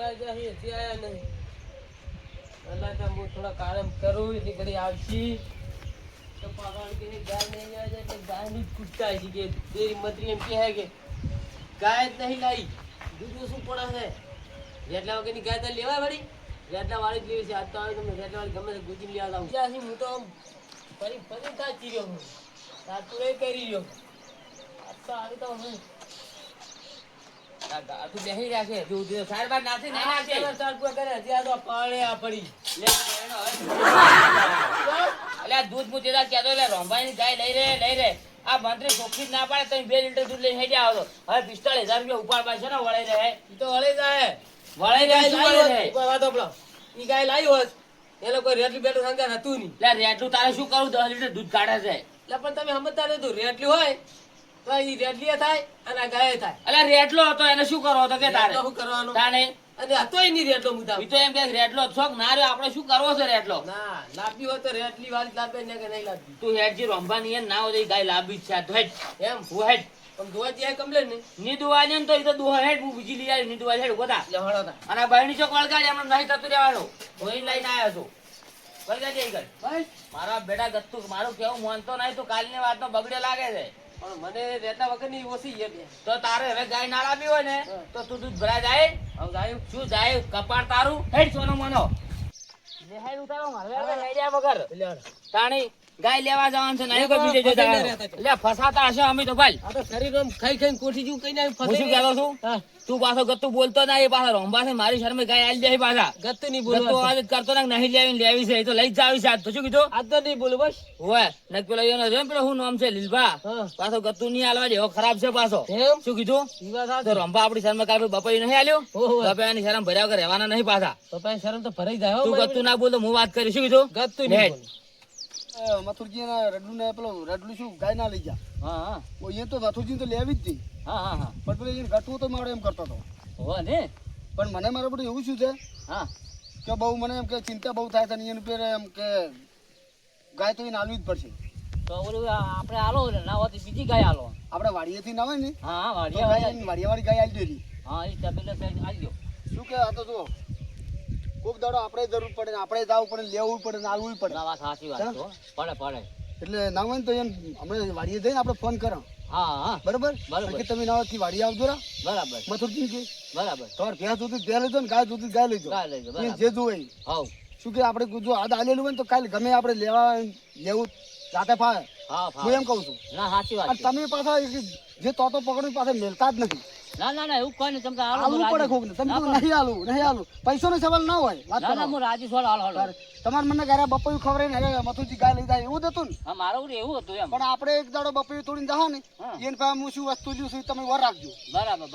વાગ્યા હી હજી આયા નહીં. અલા તો હું થોડા કામ કરું એટલે ઘડી આવશી તો પાગળ કે ગાય નહીં જાય એટલે ગાયની જ કૂદતા હશે કે તેરી મતરી એમ કહે કે ગાય જ નહીં લાવી દૂધ શું પડે છે રેટલા વગરની ગાય તો લેવાય વળી રેટલા વાળી જ લેવી છે આજ તો આવે તમે રેટલા વાળી ગમે તે ગુજી લેવા જાઉં ત્યાં હું તો ફરી ફરી તાચી રહ્યો હું તાતું એ કરી રહ્યો આજ તો આવી તો હું તું બેહી રાખે તું સાર બાર નાસી ના નાખે ચાર પર કરે ત્યાં તો પાળે આ પડી લે અલ્યા દૂધ મુતે દા કેતો લે રોંભાઈ ગાય લઈ રે આ મંત્રી ચોખ્ખી ના પાડે તમે 2 લીટર દૂધ લઈને હેડ્યા આવો હવે 45000 રૂપિયા ઉપાડ પાસે ને વળાઈ રહે ઈ તો વળાઈ જાય કોઈ વાતો પેલો ઈ ગાય લાવી હોત એ લોકો રેટલી બેટું સંગા હતું નહીં લે રેટલું તારે શું કરું 10 લીટર દૂધ કાઢે છે એટલે પણ તમે સમજતા નતું રેટલી હોય તો ઈ રેટલી થાય અને આ ગાય થાય અલ્યા રેટલો હતો એને શું કરવો હતો કે તારે શું કરવાનું તાણે અને હતોય નહીં રેટલો મુદ્દા ઈ તો એમ કે રેટલો શોખ ના રે આપણે શું કરવો છે રેટલો ના લાંબી હોય તો રેટલી વાળી લાંબે ને કે નહીં લાંબી તું હેડજી રોંભાની એ ના હોય ગાય લાંબી છે તો હેડ એમ હું હેડ પણ દોવા જે કમ્પ્લેન ને ની દોવા ને તો ઈ તો દોવા હેડ હું બીજી લઈ આવી ની દોવા હેડ ગોતા લે હળો અને બાયણી ચોક વળગાડી એમને નહીં થતું રહેવાનું કોઈ લઈને આયો છું વળગાડી આવી ગઈ ભાઈ મારા બેટા ગત્તુ મારું કેવું માનતો નહીં તો કાલની વાતનો બગડે લાગે છે પણ મને રેટા વગરની ઓછી છે તો તારે હવે ગાય ના લાવી હોય ને તો તું દૂધ ભરા જાય હવે ગાય શું જાય કપાળ તારું હેડ સોનો મનો લે હેડ ઉતારો મારે લઈ જાય વગર તાણી ગાય લેવા જવાનું છે નહીં કોઈ બીજે જો જવાનું લે ફસાતા હશે અમે તો ભાઈ આ તો શરીર ખાઈ ખાઈને કોઠી જેવું કઈ ના ફસાઈ શું કહેતો છું તું પાછો ગત્તુ બોલતો ના એ પાછો રોંબા છે મારી શરમે ગાય આલી જાય પાછા ગત્તુ નહીં બોલતો ગત્તુ આજ કરતો ના નહીં લેવી છે એ તો લઈ જ જાવી છે આજ તો શું કીધું આજ તો નહીં બોલું બસ હોય ને પેલો એનો જો પેલો હું નામ છે લીલભા પાછો ગત્તુ નહીં આલવા દે ખરાબ છે પાછો શું કીધું તો રોંબા આપણી શરમે કાલ બપાઈ નહીં આલ્યો બપાઈની શરમ ભર્યા વગર રહેવાના નહીં પાછા બપાઈ શરમ તો ભરાઈ જાય તું ગત્તુ ના બોલ તો હું વાત કરી શું કીધું ગત્તુ નહીં મથુરજી રડલું ને પેલો રડલું શું ગાય ના લઈ જા હા એ તો મથુરજી તો લેવી જ હતી હા પણ પેલો એને ગટવું તો મારે એમ કરતો હતો હો ને પણ મને મારા બધું એવું શું છે હા કે બહુ મને એમ કે ચિંતા બહુ થાય છે એની પેર એમ કે ગાય તો એને આલવી જ પડશે તો ઓલું આપણે આલો ના હોતી બીજી ગાય આલો આપણે વાડીએથી ના હોય ને હા વાડિયાવાળી ગાય આલી દેલી હા એ તબેલે સાઈડ આલી દો શું કે આ તો જુઓ ખૂબ દાડો આપણે જરૂર પડે ને આપણે જવું પડે લેવું પડે ને આલવું પડે વાત સાચી વાત તો પડે એટલે ના હોય ને તો એમ હમણાં વાડીએ જઈને આપણે ફોન કરો હા બરાબર કે તમે નાવાથી વાડી આવજો રા બરાબર મથુરજી કે બરાબર તમારે ભેંસ જોતી ભેં લઈ ને ગાય જોતી ગાય લઈ જાઓ જે જોવે હાવ શું કે આપણે જો આજ આલેલું હોય ને તો કાલે ગમે આપણે લેવું જાતે ફાવે હું એમ કહું છું ના સાચી વાત તમે પાછા જે તોતો પકડો પાછા મેલતા જ નથી ના એવું કોઈ નહીં તમને આલવું પડે ખૂબ ને તમે નહીં આલું પૈસો નો સવાલ ના હોય વાત ના હું રાજી છોડ હાલ તમારે મને ઘરે બપોયું ખબર ને મથુરજી ગાય લઈ જાય એવું જ હતું ને હા મારું એવું હતું એમ પણ આપણે એક દાડો બપોયું તોડીને જાઓ ને એને પાસે હું શું વસ્તુ લ્યું છું તમે વર રાખજો બરાબર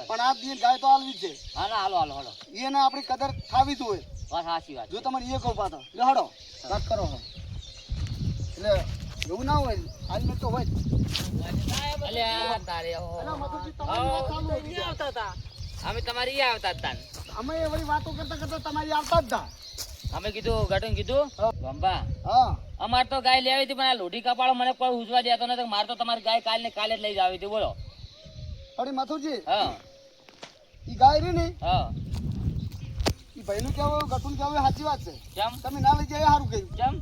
પણ આ દિન ગાય તો આલવી છે હા ના હાલો એને આપણી કદર થાવી જ હોય વાત સાચી વાત જો તમારે એ કહું પાછા લે હડો વાત કરો એટલે એવું ના હોય હાલ તો હોય અમે તમારી આવતા હતા અમે એવી વાતો કરતા તમારી આવતા જ હતા અમે કીધું ગટન કીધું ગંબા હા અમાર તો ગાય લેવી હતી પણ આ લોઢી કપાળો મને કોઈ ઉજવા દેતો નથી મારે તો તમારી ગાય કાલે જ લઈ જાવી હતી બોલો અરે મથુરજી હા ઈ ગાય રી ને હા ઈ ભાઈનું કેવું ગટુન કેવું સાચી વાત છે કેમ તમે ના લઈ જાય સારું કર્યું કેમ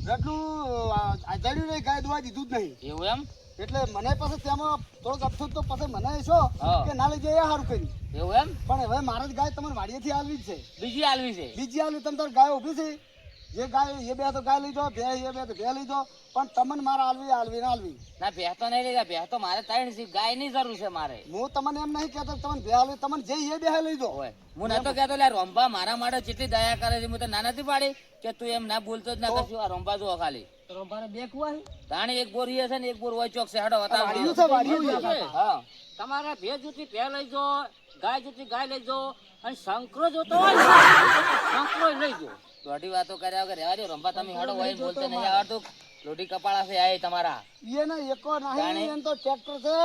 ગટલું આજાડ્યું નહીં ગાય દોવા દીધું જ નહીં એવું એમ એટલે મને પછી તેમાં થોડોક અફસોસ તો પછી મને શું કે ના લઈ જાય સારું કર્યું એવું એમ પણ હવે મારે જ ગાય તમારે વાડીએથી આલવી જ છે બીજી આલવી છે બીજી આલવી તમે તાર ગાય ઊભી છે જે ગાય એ બે તો ગાય લઈ જાઓ બે એ બે તો બે લઈ જાઓ પણ તમને મારે આલવી ના ભેહ તો નહીં લઈ ભેહ તો મારે 3 છે ગાય ની જરૂર છે મારે હું તમને એમ નહીં કહેતો તમને બે આલવી તમને જે એ બે લઈ જાઓ હોય હું નતો કહેતો લે રોંબા મારા માટે જેટલી દયા કરે છે હું તો ના નથી પાડી કે તું એમ ના બોલતો જ ના કશું આ રોંબા જો ખાલી રોંબાને બે કુવા છે તાણી એક બોર છે ને એક બોર હોય ચોક છે હડો હતા હા તમારે ભેહ જુતી ભેહ લઈ જો ગાય જુતી ગાય લઈ જો અને શંકરો જોતો હોય ને શંકરો લઈ જો દોઢી વાતો કર્યા વગર રહેવા દો રંભા તમે હડો હોય બોલતે નહીં આવડતું લોઢી કપાળા છે આ તમારા એને એકો નહીં એમ તો ટ્રેક્ટર છે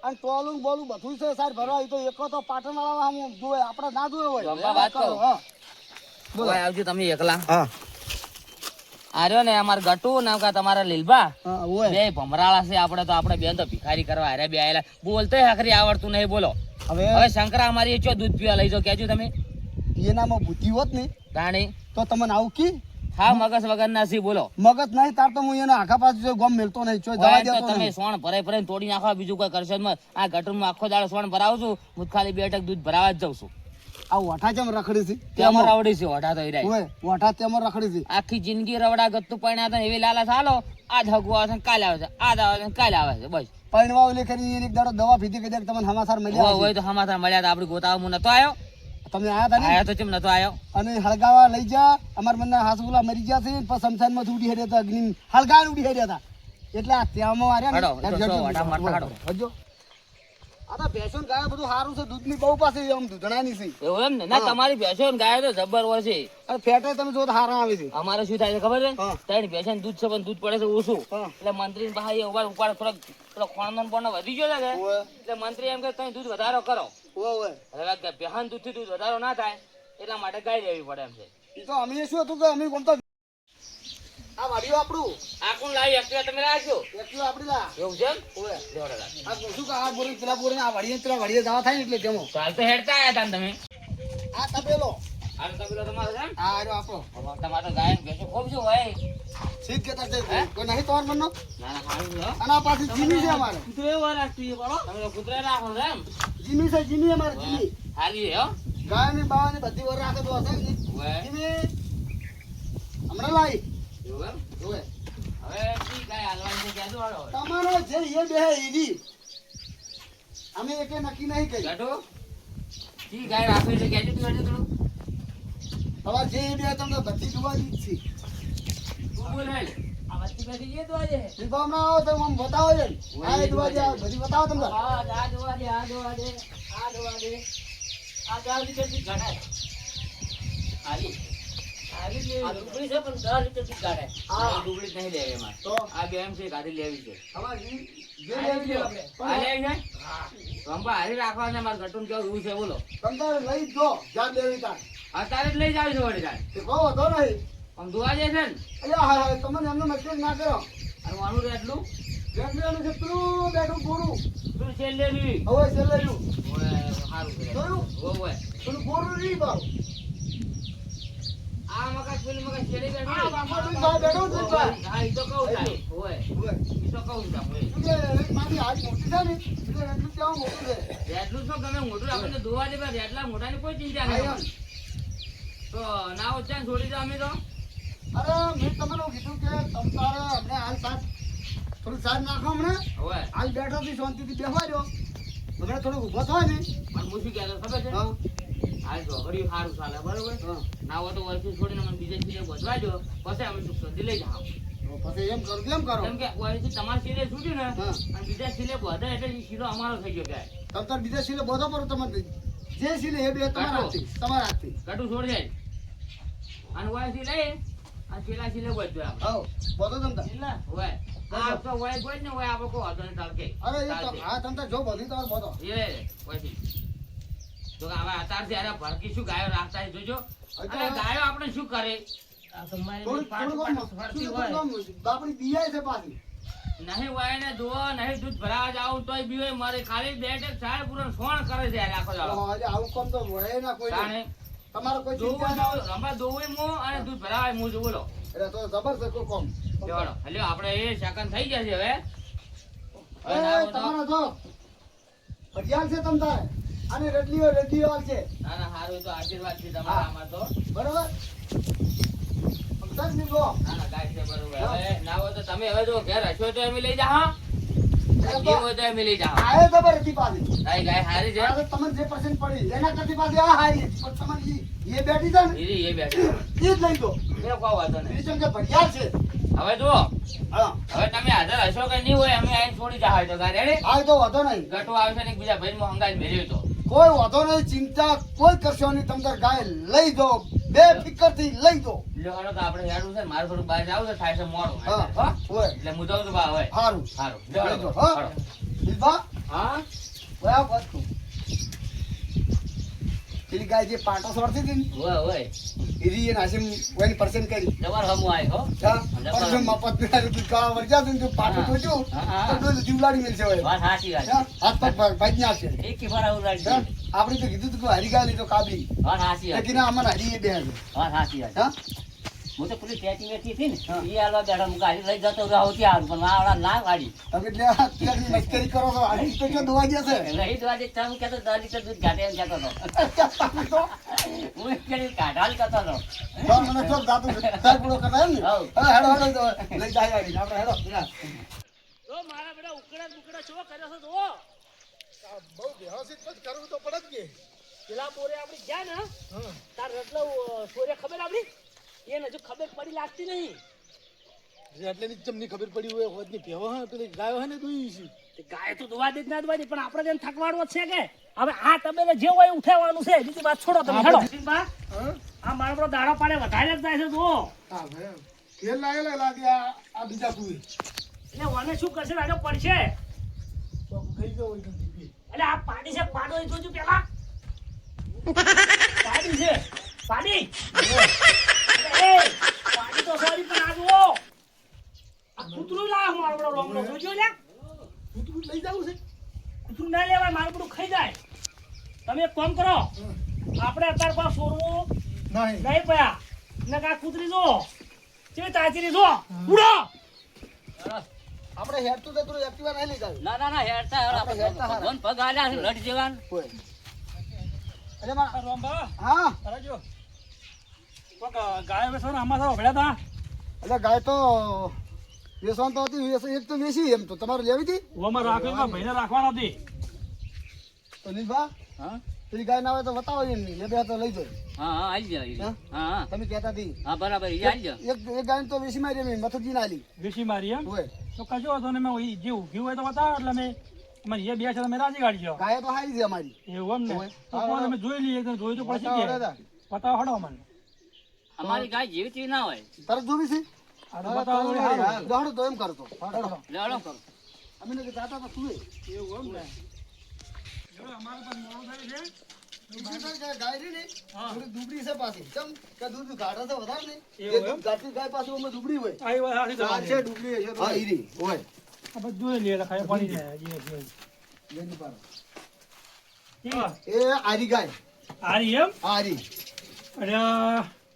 અને ટોલું બોલું બધું છે સાહેબ ભરવા તો એકો તો પાટણ વાળા જોવે આપણે ના જોવે હોય રંભા વાત કરો બોલો આવજો તમે એકલા હા આર્યો ને અમાર ગટુ ને તમારા લીલબા બે ભમરાળા છે આપણે બેન તો ભિખારી કરવા હારે બે આયેલા બોલતે હખરી આવડતું નહીં બોલો હવે શંકરા અમારી ચો દૂધ પીવા લઈ જાઓ કેજો તમે એનામાં બુદ્ધિ હોત ને તાણી તો તમને આવું કી હા મગજ વગર ના સી બોલો મગજ નહીં તાર તો હું એના આખા પાસે ગોમ મેલતો નહીં ચોય જવા હોય તો દેતો તમે નહીં સોણ ભરાઈ ભરાઈને તોડી નાખો બીજું કોઈ કરશો જ મત. આ ગટરમાં આખો દાડો સોણ ભરાવું છું હું ખાલી 2 ટક દૂધ ભરાવા જ જાઉં છું. આ વઠા ચમ રખડી છે તેમાં રવડી છે ઓઢા તો ઈરાય. ઓય વઠા તેમાં રખડી છે આખી જિંદગી રવડા ગત્તું પડ્યા હતા ને એવી લાલા ચાલો આ ધગુ આવે છે ને કાલે આવે છે આ આવે છે ને કાલે આવે છે બસ પૈણવા ઓલી કરી એક દાડો દવા પીધી કે તમને સમાચાર મળ્યા હોય તો સમાચાર મળ્યા હતા આપડી ગોતાવા હું નતો આવ્યો તમે આયા હતા ને આયો તો ચેમ નતો આવ્યો અને હળગાવા લઈ જા અમાર મનના હાસુલા મરી ગયા છે પછી શમશાનમાં ઉડી હેડ્યા હતા અગ્નિ હળગાવા ઉડી હેડ્યા હતા એટલે આ ત્યાંમાં આર્યા હડો, એ તો સો વાટા મારતા હડો. હજો આ તો ભેંસો ને ગાય બધું સારું છે દૂધની બહુ પાસે આમ દૂધણાની છે એવું એમ ને ના તમારી ભેંસો ને ગાય તો જબર હોય છે. અને ફેટે તમે જો તો હારા આવે છે અમારે શું થાય છે ખબર છે હા. ત્રણ ભેંસો ને દૂધ છે પણ દૂધ પડે છે ઓછું હા. એટલે મંત્રી ભાઈ ઉપાડ થોડોક પેલો ખોણનો ને બોણનો વધી ગયો છે કે ઓય એટલે મંત્રી એમ કે તમે દૂધ વધારો કરો. ઓય હવે બેહાન દૂધથી દૂધ વધારો ના થાય એટલા માટે ગાય લેવી પડે એમ છે. એ તો અમે શું હતું કે અમે ગમતા આ વાડીઓ આપણું આ કોણ લાવી એક્ટિવા તમે રાખજો એટલું આપડી લા એવું છે એમ? ઓય લેવડો રાખ. આ શું કે આ બોરી પેલા બોરી આ વાડીએ પેલા વાડીએ જવા થાય ને એટલે તેમાં ચાલ તો હેડતા આયા તા ને તમે આ તપેલો આ તો પેલો તમારો છે એમ? આ આર્યો આપણો હવે તમારે તો ગાય ને ભેંસો ખૂબ શું હોય સીધ કેતા છે કોઈ નહીં તમાર મનનો ના ના ખાવી છે હો. અને આ પાછી જીમી છે અમારે તમે તો કૂતરા રાખો છો એમ જીમી છે જીમી અમારે જીમી હાલી છે હો ગાય ની બાવા ની બધી વર રાખે તો હશે ને ઓય. જીમી હમણાં લાવી એવું એમ? ઓય હવે ઈ ગાય હાલવાની છે કહેજો હાલો. તમારો જે એ બે એવી અમે એકે નક્કી નહીં કરી ગાઢો? ઈ ગાય રાખવી છે કહેજો તું હજુ થોડું. હવે જે એ બે તમને બધી જોવા જ છે તું બોલ હેલ. આ વસ્તી બધી જે દોવા છે. એ તો હમણાં આવો તો આમ બતાવો છે આ એ જોવા દે આ બધી બતાવો તમને હા, આ દોવા દે, આ દોવા દે, આ દોવા દે. આ 10 લીટરથી ગાઢાય. હાલી. હાલી લેવી. આ ડુંગળી છે પણ 10 લીટરથી ગાઢાય. હા. આ ડુંગળી જ નહીં લેવી એમાં. તો આ બે એમ છે ગાડી લેવી છે. હવે જે આ લેવી લો. આ લેવી છે? રંભા હારી રાખવાને મારે ઘટું કેવું રૂલ છે બોલો. તમને લઈ જ જો જ્યાં લેવી તાર અત્યારે જ લઈ જાવ છો વળી તારે. તે કહો તો નહીં આમ ધોવા જાય છે ને અલ્યા હા હા તમને એમનો મેસેજ ના કરો અને વાનું રે એટલું જેટલું છે પેલું બેઠું પૂરું તું છેલ લેવી. હવે છેલ્લે રહ્યું ઓય, સારું છે. જોયું? ઓય. પેલું પૂરું નહીં બાવ આ મકાન પેલી મકાન છેડી બેઠી. આ બાપા તું ભાઈ બેઠો છે ભાઈ હા, ઈ તો કહું થાય. ઓય. ઓય ઈ તો કહું થાય. ઓય. એટલે મારી હાથ મોટી છે ને એટલે એટલું કેવું મોટું છે રેટલું તો ગમે મોટું આપણને ધોવા દે પણ રેટલા મોટાની કોઈ ચિંતા હા, નહીં. તો ના ઉચ્ચાર છોડી દો અમે તો. અરે મેં તમને કીધું કે તમ તારે અમને હાલ સાથ થોડું સાથ નાખો હમણાં ઓય. હાલ બેઠો થી શાંતિથી બેસવા દો હમણાં થોડું ઊભો થાય ને પણ હું શું કહેતો ખબર છે? હા હાલ તો ઘડિયું સારું ચાલે બરોબર. હા ના હોય તો વર્ષથી છોડીને મને બીજે સિલે વધવા દો પછી અમે સુખ શાંતિ લઈ જાઓ. તો પછી એમ કરો કેમ કરો કેમ કે વર્ષથી તમારે સિલે છૂટ્યું ને હા અને બીજા સિલે વધે એટલે ઈ સિલો અમારો થઈ ગયો કે તમ તાર બીજા સિલે બધો પર તમારે જે સિલે એ બે તમારા હાથથી કટું છોડી જાય અને વર્ષથી લઈ અને પેલા સિલે વધ્યો આપણે. આવો બધો તમ તાર એટલે હોય આ તો હોય કોઈ ને હોય આપણે કોઈ વાંધો નહીં ચાલકે. અરે એ તો હા તમ તાર જો બધી તમારે બધો એ પછી તો કે હવે અત્યારથી અરે ભરકી શું ગાયો રાખતા હોય જોજો. અને ગાયો આપણે શું કરે થોડું બાપડી બીજાય છે પાછી નહીં હોય ને દુઓ નહીં દૂધ ભરાવા જાવ તોય બીવે મારે ખાલી 2 ટક સાડ પૂરો સોણ કરે છે યાર આખો દાડો. આજે આવું કામ તો વળે ના કોઈ તાણે તમારે કોઈ દોવું ચિંતા ના હોય. રંબા દોવું મો અને દૂધ ભરાવાય મો જો બોલો. એટલે તો જબર છે કોઈ કામ લેવાડો એટલે આપણે એ સેકન્ડ થઈ ગયા છે હવે. હવે એ ના હોય તો- તમારો જો હરિયાળ છે તમ તારે અને રેડીઓ હાલ છે ના ના સારું તો આશીર્વાદ છે તમારા આમાં તો. બરોબર સમજાય ને જો ના ના ગાય છે બરોબર. હવે ના હોય તો તમે હવે જો ઘેર હશો તો અમે લઈ જા હા. જે હોય તો અમે લઈ જા. આયે જબર હતી પાછી ગાય ગાય હારી છે. આ તો તમને જે પસંદ પડી એના કરતી પાછી આ હારી પણ તમને એ બેઠી છે ને ઈરી એ બેઠી. એ જ લઈ દો એ કોઈ વાંધો નહીં. રીસમ કે ભરિયાળ છે હવે જુઓ હા હવે તમે હાજર હશો કે નહીં હોય અમે અહીં છોડી જા તો ગાય રેડી. આ તો વાંધો નહીં ગટુ આવશે ને એક બીજા ભાઈ માં હંગાઈ મેળ્યો તો. કોઈ વાંધો નહીં ચિંતા કોઈ કરશો નહીં તમ તાર ગાય લઈ દો બે ફિકર થી લઈ દો લ્યો હાલો તો આપણે હેડું છે ને મારે થોડું બહાર જાવું છે થાય છે મોડું. હા હો? હોય એટલે હું જાઉં છું બા હવે. સારું સારું લઈ લ્યો દો હાલો. હા હાલો. દિલબા હા બરાબર વસ્તુ પેલી ગાય જે પાટો સોરતી હતી ને ઓય ઓય એરી એ નાસીમ વન પર્સન્ટ કરી જબર હમુ આય હો હા પરસમ મફત ના તું કા વરજા તું પાટો જોજો હા. તો જીવલાડી મિલશે હોય વાત સાચી વાત હા, હાથ પગ ભાઈ ના છે એક કી વાર ઉલાડી હા, આપણે તો કીધું તું કે હરી ગાય તો કાબી વાત સાચી વાત લેકિન અમર હરી એ બે છે વાત સાચી વાત હા હું તો પેલી ટેચી વેચી હતી હા. ને એ આલવા બેઠા હું ગાડી લઈ જતો રહું ત્યાં પણ મારા ના ગાડી તમે એટલે અત્યારની મસ્કરી કરો છો હરી તો ક્યાં દોવા ગયા છે રહી દવા દે તમે કહેતો 10 લીટર દૂધ ઘાટે એમ કહેતો હતો હું એક કરી કાઢાલ કરતો હતો તો મને ચોક દાતું સાહેબ પૂરો કરતા એમ ને હાઉ. હવે હેડો હેડો તો લઈ જાય ગાડી આપણે હેડો ના તો મારા બેટા ઉકળા બુકડા શું કર્યો છે તો બહુ વ્યવસ્થિત જ કરવું તો પડે જ કે પેલા પોરે આપડી ગયા ને તાર રતલો પોરે ખબર આપડી એને હજુ ખબર પડી લાગતી નહીં એટલે ની ચમની ખબર પડી હોય હોદની ભેવો હા પેલી ગાયો હે ને દોઈ છે તે ગાય તો દોવા દે જ ના દોવા દે પણ આપણે જેમ થકવાડવો છે કે હવે આ તબેલે જે હોય એ ઉઠાવવાનું છે બીજી વાત છોડો તમે હેડો બા હા આ મારો બધો દાડો પાડે વધારે જ જાય છે તો હા ભાઈ તેલ લાગે આ બીજા કુએ એટલે ઓને શું કરશે રાજો પડશે તો કઈ ગયો હોય તો એટલે આ પાડી છે પાડો એ જોજો પેલા પાડી છે પાડી એ પાડી તો સોરી પણ આ જુઓ આ કૂતરું લાવ મારો બધો રોમડો જોજો લ્યા તું લઈ જાવું છે કૂતરું ના લેવાય મારું બધું ખાઈ જાય તમે એક કામ કરો આપણે અત્યારે પાસે સોરવું નહીં નહીં પયા ને કા કૂતરી જો ચેવી તાચીરી જો ઉડો આપણે હેડ તો જતું એક્ટિવા નહીં લઈ જાવ ના ના ના હેડતા આપણે હેડતા હારા. ભગવાન પગ આલ્યા છે લડ જેવાન કોઈ એટલે માં રોંબા હા રાજો કોક ગાય વેસો આમાં તો ભેળા તા એટલે ગાય તો વેસવાન તો હતી એક તો વેસી એમ તો તમારે લેવી હતી ઓમાં રાખવી માં ભાઈને રાખવાનો હતી તો નીલભા હા પેલી ગાય ના આવે તો બતાવો એમ નહીં બે તો લઈ જાઓ હા હા આઈ જા હા? હા હા તમે કહેતા હતી હા બરાબર ઈ આઈ જા એક ગાય તો વેસી મારી એમ મથુરજી ના આલી વેસી મારી એમ હોય તો કશો હતો ને મેં જે ઊભી હોય તો બતાવો એટલે મેં અમારી જે બે છે તમે રાજી કાઢી જાઓ ગાય તો હારી છે અમારી એવું એમ ને હોય. તો કોણ તમે જોઈ લઈએ એકદમ જોઈ તો પછી બતાવો કે દાદા. બતાવો હડો મને અમારી ગાય જેવી તેવી ના હોય તરત જોવી છે આ તો બતાવો વળી હારું. હા, દોડો તો એમ કરતો લેવડો અમે ને જાતા તો સુએ એવું એમ ને જો અમારે પણ મોડું થાય છે ગાય રહી ને હા. થોડી દુબળી છે પાછી ચમ કે દૂધ ગાઢા છે વધારે ને એવું એ એમ? ગાઢી ગાય પાછી ઓમાં દુબળી હોય આવી વાત સાચી આ તમારી. છે દુબળી છે હા ઈરી હોય આ બધું જોઈ લઈએ એટલે ખાઈ પડી જાય હજી હજી. લેની પાડો. હા. એ આરી ગાય આરી એમ આરી અરે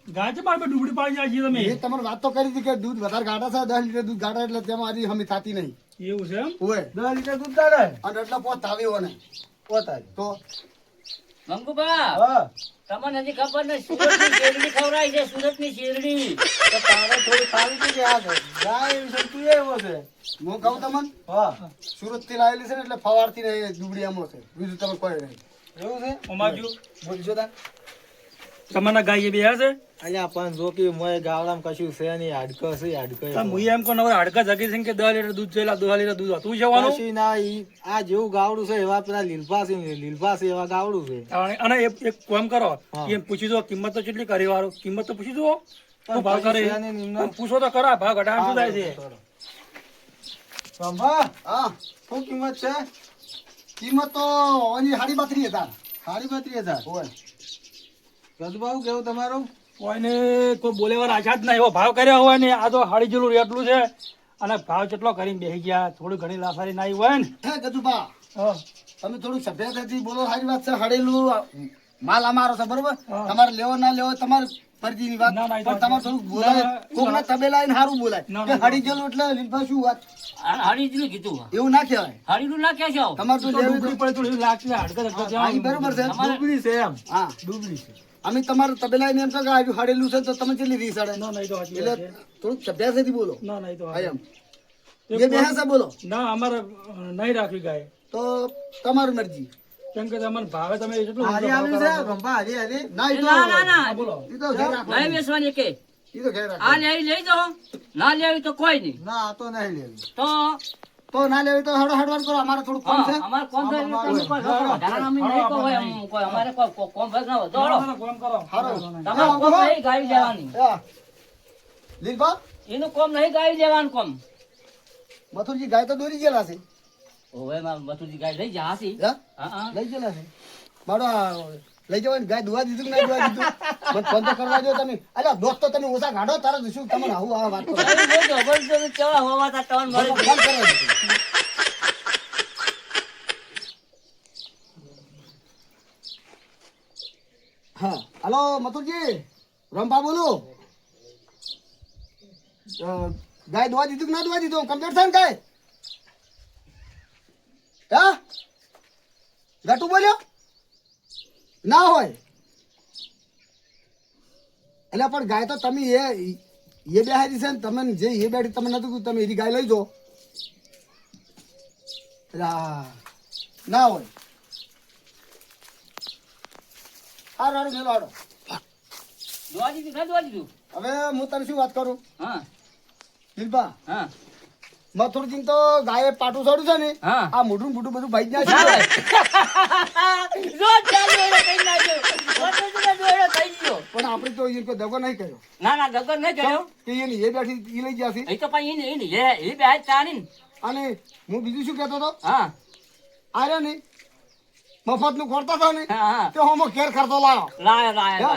ગાય છે મારે ડુબડી પાડી જાય છે તમે એ તમારે વાત તો કરી હતી કે દૂધ વધારે ગાઢા છે 10 લીટર દૂધ ગાઢા એટલે તેમાં આરી હમી થાતી નહીં એવું છે એમ હોય 10 લીટર દૂધ ગાઢા અને એટલા પોત થાવી હોય ને પોત આવી તો મંગુબા હા તમને હજી ખબર નહીં સુરતની શેરડી ખવડાય છે સુરતની શેરડી તો તારે થોડી ખાવી છે કે આ ગાય તું એવો છે હું કહું તમને હા સુરત થી લાવેલી છે ને એટલે ફવારતી નહીં દુબળી આમો છે બીજું તમે કોઈ નહીં એવું છે ઓમાજુ બોલજો તા તમારા ગાય બે છે અલ્યા પણ જો કે મોય ગાવડામાં કશું છે નહીં હાડકો છે હાડકો મુઈ એમ કોને હવે હાડકા જગી છે કે 10 લીટર દૂધ જોયેલા 2 લીટર દૂધ હતું જવાનું કશું ના ઈ આ જેવું ગાવડું છે એવા પેલા લીલપા છે ને, લીલપા છે એવા ગાવડું છે અને એક કામ કરો હા. એમ પૂછી દો કિંમત તો કેટલી કરી વાળો કિંમત તો પૂછી દો શું ભાવ પછી કરે છે ને નિમ્ન. પૂછો તો ખરા ભાવ ઘટાડ શું થાય છે સંભા હા શું કિંમત છે કિંમત તો ઓની 32,000 32,000 હોય ગજબાઉ કેવું તમારું કોઈને કોઈ બોલેવા આશા જ ના એવો ભાવ કર્યો હોય ને આ તો હાડી જેટલું રેટલું છે અને ભાવ કેટલો કરીને બેસી ગયા થોડી ઘણી લાસારી ના આવી હોય ને હે ગજુભા હા. તમે થોડું સભ્યતાથી બોલો સારી વાત છે હડેલું માલ અમારો છે બરોબર હા. તમારે લેવો ના લેવો તમારી ફરજીની વાત ના, ના, એ તો પણ તમારે થોડું બોલાય ના, કોકના તબેલા આવીને સારું બોલાય ના, કે ના, હડી ગયેલું એટલે લીલભા શું વાત હળીનું કીધું એવું ના કહેવાય હળીનું ના કહેશો તમારે તો તો લેવું ડુંગળી પડે થોડી લાગતી હાડકા જગતા હા, ઈ બરોબર છે તમારે- ડુબળી છે એમ હા ડુબળી છે અમે તમારે તબેલા આવીને એમ કહો કે આ હડેલું છે તો તમે કેટલી રીસ અડે ના ના એ તો સાચી એટલે વાત છે. થોડુંક સભ્યતાથી બોલો ના ના એ તો હા સાચી એમ વાત. જે બેહે છે બોલો ના અમારે નહીં રાખવી ગાય તો તમારી મરજી કેમ કે તમને ભાવે તમે એટલું હારી ભાવ આવી કરો છે છો. ગંભા હારી હારી ના ઈ તો ના ના ના હા, બોલો ઈ તો ઘેર નહીં રાખવાની. બેસવાની કે ઈ તો ઘેર આ રાખવાની. લેવી લઈ જાઓ ના લેવી તો કોઈ નહીં ના આ તો નહીં લેવી તો તો ના લેવી તો હડો હડવાર કરો અમારે થોડું કામ છે હા, અમારે કોમ થાય એટલે તમે કોઈ હા, વધારાના અમે નહીં કહો એમ કોઈ અમારે કોઈ કોમ ભેગ ના હોય ના, દોડો ના, ના, કોમ કરો હારો. તમારે કોમ નહીં ગાવી લેવાની હા. લીલભા એનું કોમ નહીં ગાવી લેવાનું કોમ મથુરજી ગાય તો દોરી ગયેલા છે ઓવે માં બતુજી ગાય લઈ જા હાસી હા? હા હા લઈ ગયેલા છે મારો આ લઈ જવાની ગાય દુવા દીધું કે ના દુવા દીધું મને ફોન તો કરવા દો તમે અલ્યા દોસ્ત તો તમે ઓછા કાઢો તારે શું તમને આવું આ વાત કરો ફોન કરવા દીધું. હા હલો મથુરજી રંભા બોલું ગાય દોવા દીધું કે ના દોવા દીધું કમ્પ્લીટ થાય ને ગાય હા ગટુ બોલ્યો ના હોય એટલે પણ ગાય તો તમે એ બેહારી છે ને તમે જે એ બેઠી તમે નતું કીધું તમે એની ગાય લઈ જાઓ એટલે ના હોય હારું હારું મેલો હાડો દોવા દીધું ના દોવા દીધું હવે હું તને શું વાત કરું હા દિલબા હા મથુરજી તો ગાયે પાટું છોડ્યું છે ને હા. આ મોઢું મોઢું બધું ભાઈ જ નાખ્યું રોજ ચાલુ એને કઈ નાખ્યો થઈ ગયો પણ આપણે તો એ કોઈ દગો નહીં કર્યો ના ના દગર નહીં કર્યો કે એની એ બેઠી એ લઈ ગયા છે એ તો પછી એને એ બે હાથ ચાલી ને અને હું બીજું શું કહેતો હતો હા આર્યો ને મફત નું ખોરતા હતા ને હા હા તે હોમો ઘેર ખર્ચો લાયો લાયો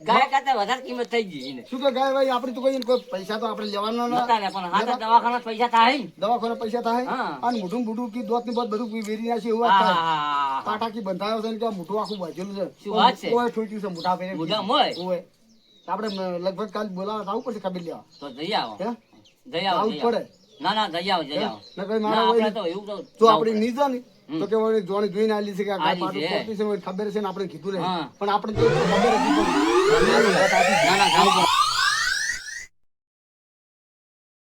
ગાય કરતા વધારે કિંમત થઈ ગઈ એને શું કે ગાય ભાઈ આપણે તો કોઈ પૈસા તો આપણે લેવાના નતા ને પણ હાથે દવાખાના પૈસા થાય ને દવાખાના પૈસા થાય હા. અને મોઢું મોઢું કી દોત ની બધું વેરી નાખી એવું વાત થાય હા પાટાકી બંધાયો છે ને કે આ મોઢું આખું વાંચેલું છે શું વાત છે? કોઈ ઠોક્યું છે મોઢા પહેરે મોઢા મોય? ઓય આપણે લગભગ કાલ બોલાવા આવું પડશે ખબર લેવા તો જઈ આવો હે જઈ આવો આવું જઈ જ પડે આવો. ના ના જઈ આવો જઈ આવો ને કઈ ના મારા આપણે હોય તો એવું તો જો આપણે નહીં જો ને તો કે વળી જોણી જોઈને આલી છે કે આ ગાય આલી પાટું છે. ખોટી છે મને ખબર છે ને આપણે કીધું નહીં હા. પણ આપણે તો ખબર હતી ના ના જાવ